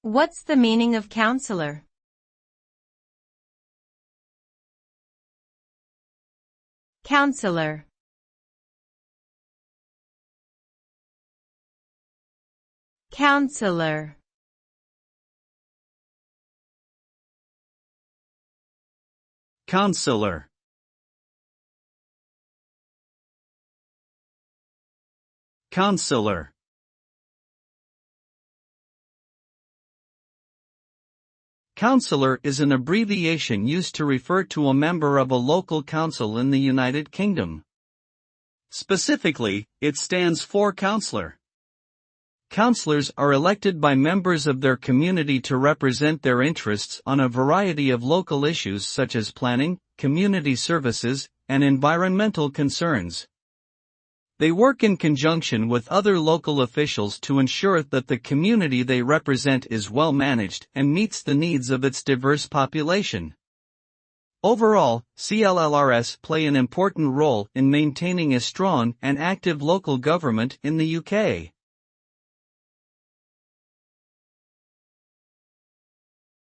What's the meaning of counselor? Counselor. Counselor. Counselor. Counselor. Counselor is an abbreviation used to refer to a member of a local council in the United Kingdom. Specifically, it stands for councillor. Councillors are elected by members of their community to represent their interests on a variety of local issues such as planning, community services, and environmental concerns. They work in conjunction with other local officials to ensure that the community they represent is well managed and meets the needs of its diverse population. Overall, CLLRs play an important role in maintaining a strong and active local government in the UK.